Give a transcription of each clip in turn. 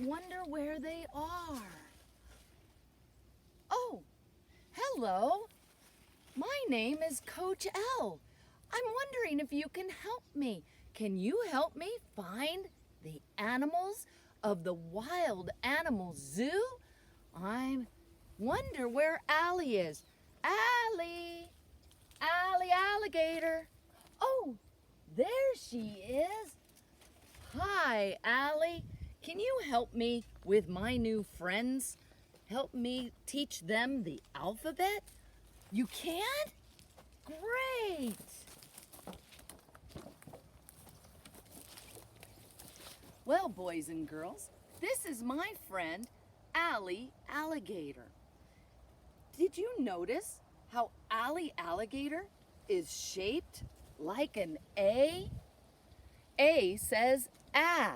wonder where they are. Oh, hello. My name is Coach L. I'm wondering if you can help me. Can you help me find the animals of the Wild Animal Zoo? I wonder where Allie is. Allie! Allie Alligator! Oh, there she is. Hi, Allie. Can you help me with my new friends? Help me teach them the alphabet? You can? Great! Well, boys and girls, this is my friend, Allie Alligator. Did you notice how Allie Alligator is shaped like an A? A says ah,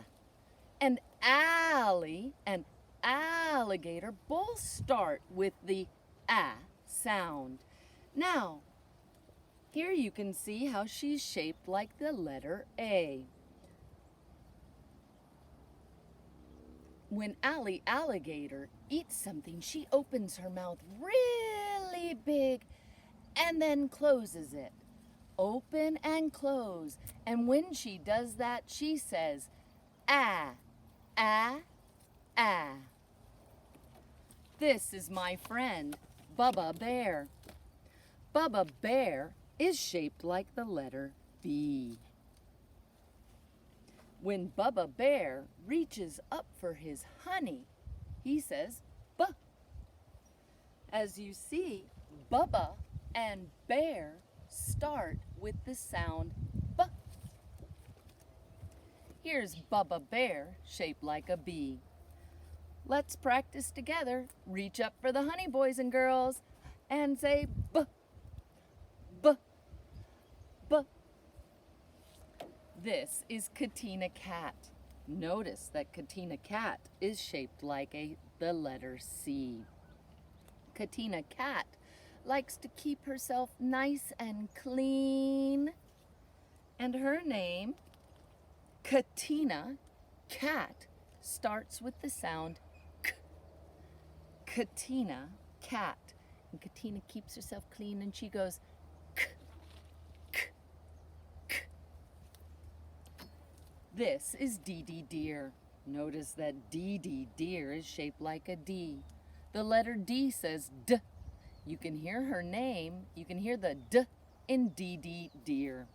and Allie and Alligator both start with the ah sound. Now, here you can see how she's shaped like the letter A. When Allie Alligator eats something, she opens her mouth really big and then closes it. Open and close. And when she does that, she says, ah, ah, ah. This is my friend, Bubba Bear. Bubba Bear is shaped like the letter B. When Bubba Bear reaches up for his honey, he says, buh. As you see, Bubba and Bear start with the sound buh. Here's Bubba Bear shaped like a bee. Let's practice together. Reach up for the honey, boys and girls, and say buh, buh, buh. This is Katina Cat. Notice that Katina Cat is shaped like the letter C. Katina Cat likes to keep herself nice and clean. And her name, Katina Cat, starts with the sound K. Katina Cat. And Katina keeps herself clean and she goes K, K, K. This is Dee Dee Deer. Notice that Dee Dee Deer is shaped like a D. The letter D says D. You can hear her name, you can hear the D in Dee Dee Deer.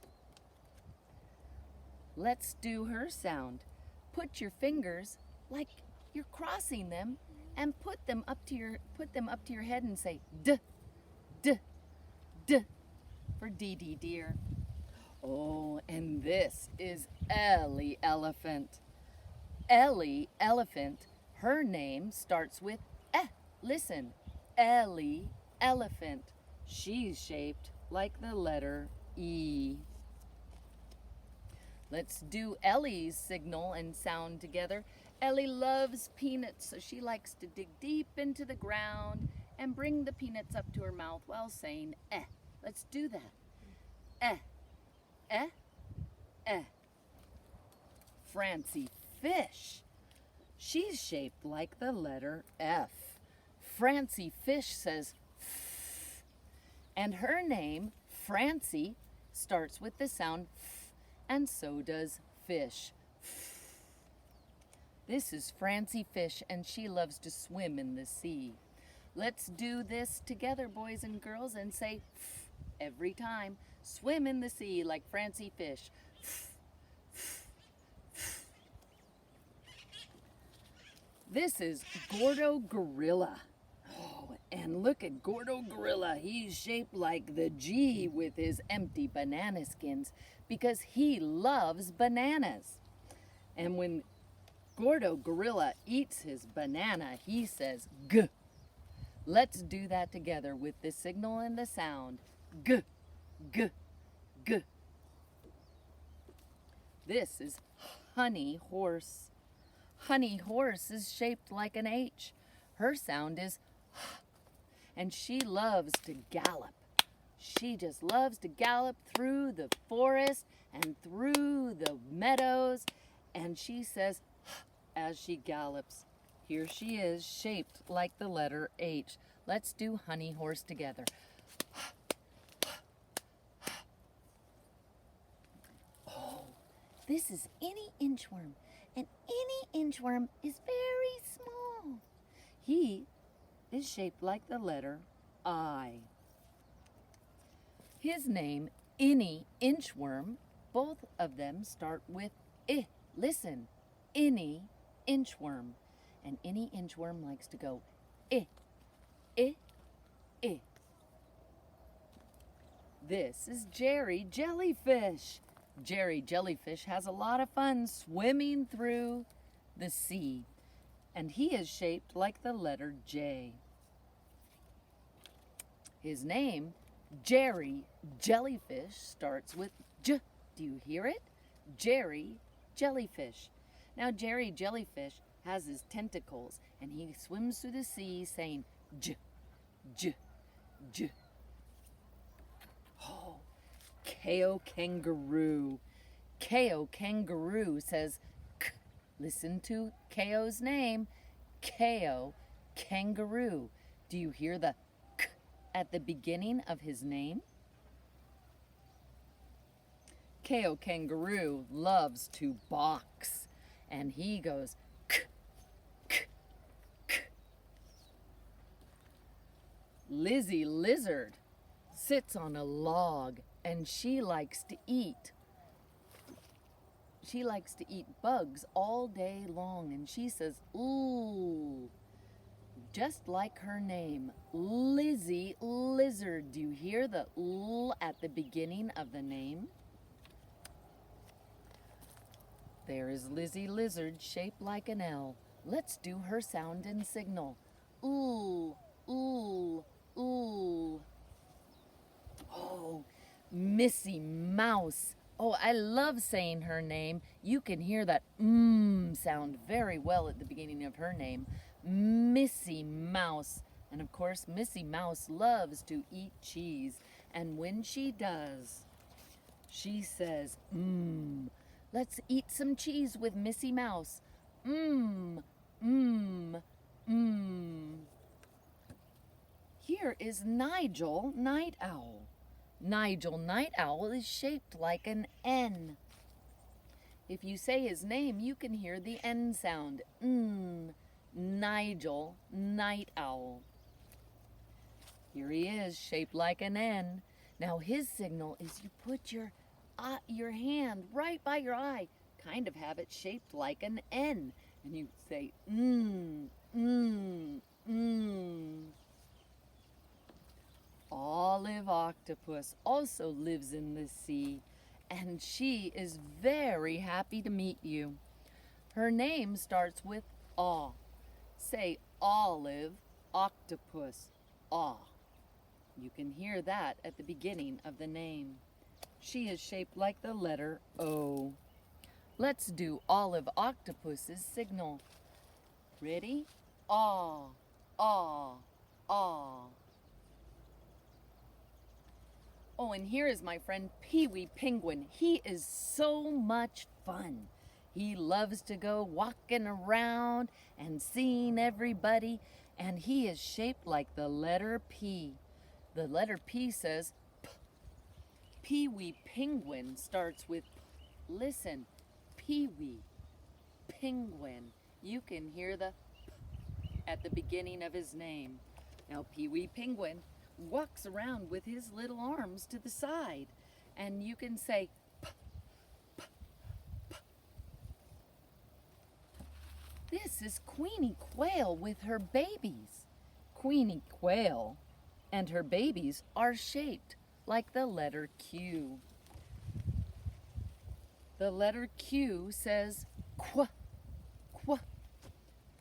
Let's do her sound. Put your fingers like you're crossing them and put them up to your head and say D, D, D for Dee Dee Deer. Oh, and this is Ellie Elephant. Ellie Elephant, her name starts with eh. Listen, Ellie Elephant. She's shaped like the letter E. Let's do Ellie's signal and sound together. Ellie loves peanuts, so she likes to dig deep into the ground and bring the peanuts up to her mouth while saying eh. Let's do that. Eh, eh, eh. Francie Fish. She's shaped like the letter F. Francie Fish says F. And her name, Francie, starts with the sound F, and so does fish. F. This is Francie Fish, and she loves to swim in the sea. Let's do this together, boys and girls, and say F every time. Swim in the sea like Francie Fish. F, F, F. This is Gordo Gorilla. Oh, and look at Gordo Gorilla. He's shaped like the G with his empty banana skins because he loves bananas. And when Gordo Gorilla eats his banana, he says G. Let's do that together with the signal and the sound. G, G, G. This is Honey Horse. Honey Horse is shaped like an H. Her sound is H, and she loves to gallop. She just loves to gallop through the forest and through the meadows, and she says H, as she gallops. Here she is, shaped like the letter H. Let's do Honey Horse together. Oh, this is any inchworm, and any inchworm is very small. He is shaped like the letter I. His name, any inchworm, both of them start with I. Listen, any inchworm. And any inchworm likes to go I, I, I. This is Jerry Jellyfish. Jerry Jellyfish has a lot of fun swimming through the sea. And he is shaped like the letter J. His name, Jerry Jellyfish, starts with J. Do you hear it? Jerry Jellyfish. Now, Jerry Jellyfish has his tentacles, and he swims through the sea saying J, J, J. Oh, K.O. Kangaroo. K.O. Kangaroo says K. Listen to K.O.'s name, K.O. Kangaroo. Do you hear the K at the beginning of his name? K.O. Kangaroo loves to box, and he goes K, K, K. Lizzy Lizard sits on a log, and she likes to eat. She likes to eat bugs all day long, and she says, ooh, just like her name, Lizzy Lizard. Do you hear the l at the beginning of the name? There is Lizzy Lizard shaped like an L. Let's do her sound and signal. Ooh, ooh, ooh. Oh, Missy Mouse. Oh, I love saying her name. You can hear that sound very well at the beginning of her name. Missy Mouse. And of course, Missy Mouse loves to eat cheese. And when she does, she says, let's eat some cheese with Missy Mouse. Here is Nigel Night Owl. Nigel Night Owl is shaped like an N. If you say his name, you can hear the N sound. Nigel Night Owl. Here he is, shaped like an N. Now his signal is you put your hand right by your eye, kind of have it shaped like an N, and you say, Olive Octopus also lives in the sea, and she is very happy to meet you. Her name starts with Aw. Say Olive Octopus, Aw. You can hear that at the beginning of the name. She is shaped like the letter O. Let's do Olive Octopus's signal. Ready? Aw, aw, aw. Oh, and here is my friend Peewee Penguin. He is so much fun. He loves to go walking around and seeing everybody, and he is shaped like the letter P. The letter P says P. Peewee Penguin starts with P. Listen, Peewee Penguin. You can hear the P at the beginning of his name. Now, Peewee Penguin walks around with his little arms to the side, and you can say P, P, P. This is Queenie Quail with her babies. Queenie Quail and her babies are shaped like the letter Q. The letter Q says Qu, Qu.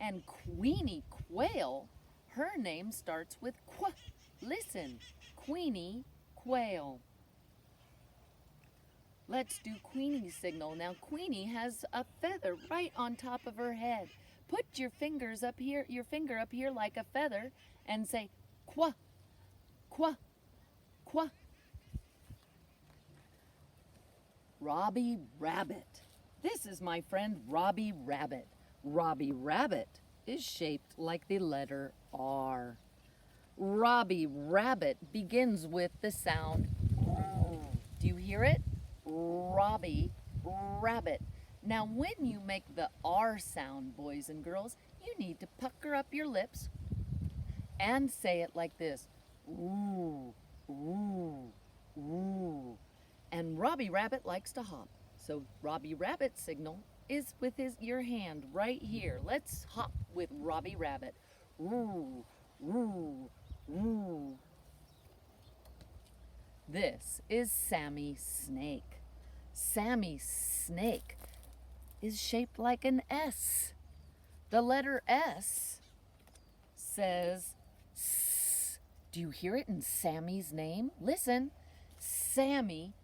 And Queenie Quail, her name starts with Qu. Listen, Queenie Quail. Let's do Queenie's signal. Now, Queenie has a feather right on top of her head. Put your fingers up here, your finger up here like a feather, and say, Qua, Qua, Qua. Robbie Rabbit. This is my friend Robbie Rabbit. Robbie Rabbit is shaped like the letter R. Robbie Rabbit begins with the sound R. Do you hear it? Robbie Rabbit. Now when you make the R sound, boys and girls, you need to pucker up your lips and say it like this. Ooh, ooh, ooh. And Robbie Rabbit likes to hop. So Robbie Rabbit's signal is with your hand right here. Let's hop with Robbie Rabbit. Ooh, ooh, ooh. This is Sammy Snake. Sammy Snake is shaped like an S. The letter S says S. Do you hear it in Sammy's name? Listen. Sammy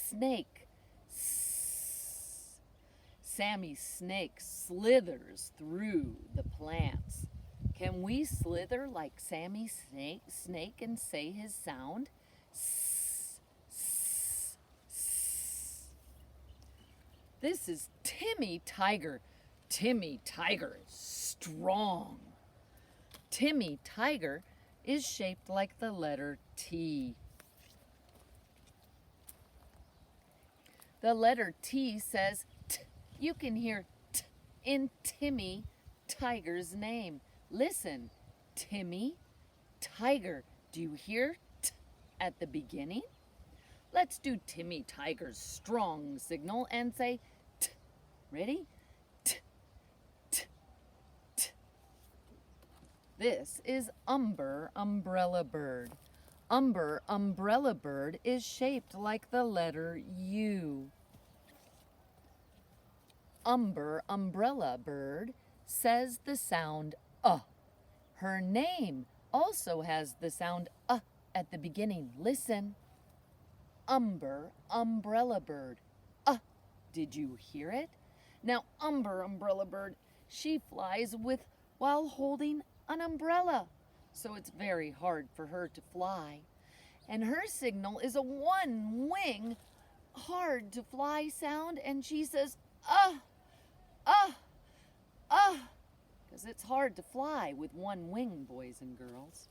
Snake. S. Sammy Snake slithers through the plants. Can we slither like Sammy Snake and say his sound? S, s, s. This is Timmy Tiger. Timmy Tiger is strong. Timmy Tiger is shaped like the letter T. The letter T says T. You can hear T in Timmy Tiger's name. Listen, Timmy Tiger. Do you hear T at the beginning? Let's do Timmy Tiger's strong signal and say T. Ready? T, T, T. This is Umber Umbrella Bird. Umber Umbrella Bird is shaped like the letter U. Umber Umbrella Bird says the sound Her name also has the sound at the beginning. Listen. Umber Umbrella Bird. Did you hear it? Now Umber Umbrella Bird, she flies while holding an umbrella. So it's very hard for her to fly. And her signal is a one-wing, hard to fly sound, and she says, because it's hard to fly with one wing, boys and girls.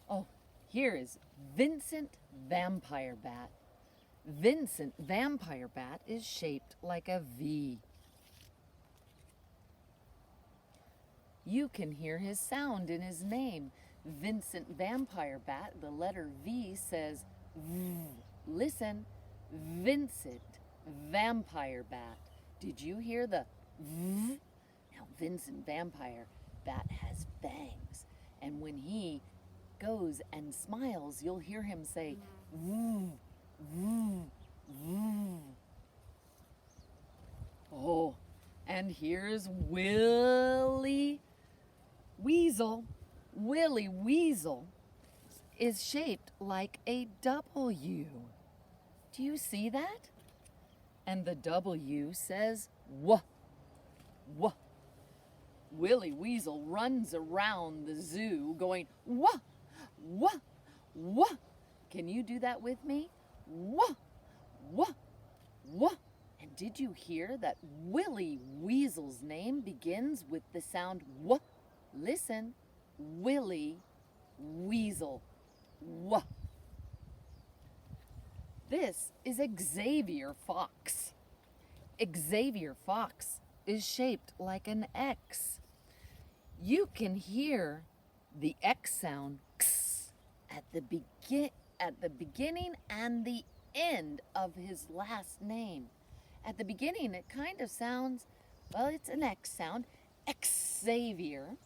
Oh, here is Vincent Vampire Bat. Vincent Vampire Bat is shaped like a V. You can hear his sound in his name. Vincent Vampire Bat, the letter V says V. Listen, Vincent Vampire Bat. Did you hear the V? Now Vincent Vampire Bat has fangs, and when he goes and smiles, you'll hear him say V, V, V. Oh, and here's Willy Weasel. Willy Weasel is shaped like a W. Do you see that? And the W says W, W. Willy Weasel runs around the zoo going W, W, W. Can you do that with me? W, W, W. And did you hear that Willy Weasel's name begins with the sound W? Listen, Willy Weasel. W. This is Xavier Fox. Xavier Fox is shaped like an X. You can hear the X sound X at the beginning and the end of his last name. At the beginning, it kind of sounds, well, it's an X sound, Xavier,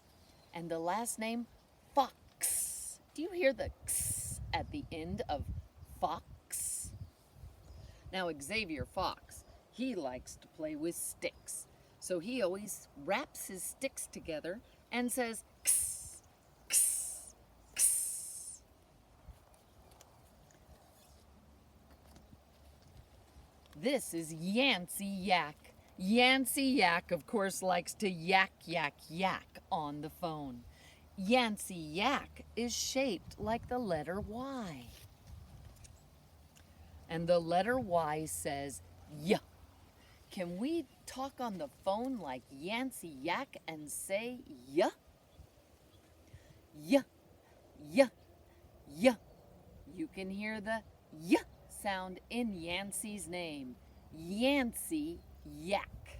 and the last name, Fox. Do you hear the X at the end of Fox? Now, Xavier Fox, he likes to play with sticks. So he always wraps his sticks together and says, X, X, X. This is Yancy Yak. Yancy Yak, of course, likes to yak, yak, yak on the phone. Yancy Yak is shaped like the letter Y. And the letter Y says Y. can we talk on the phone like Yancy Yak and say yeah? Yeah, yeah, yeah. You can hear the yeah sound in Yancy's name. Yancy Yak.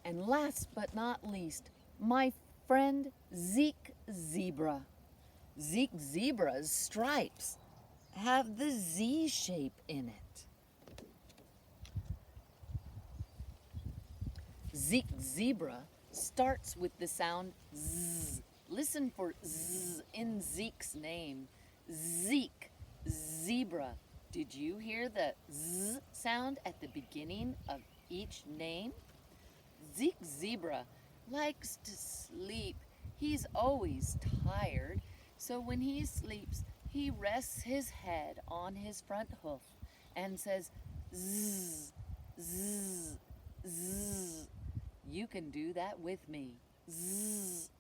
And last but not least, my friend Zeke Zebra. Zeke Zebra's stripes have the Z shape in it. Zeke Zebra starts with the sound Z. Listen for Z in Zeke's name. Zeke Zebra. Did you hear the Z sound at the beginning of each name? Zeke Zebra likes to sleep. He's always tired, so when he sleeps, he rests his head on his front hoof and says, zzz, zzz, zzz. You can do that with me. Zzz.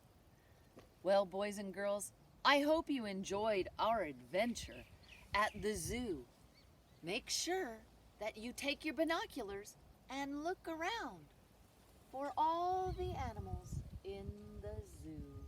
Well, boys and girls, I hope you enjoyed our adventure at the zoo. Make sure that you take your binoculars and look around for all the animals in the zoo.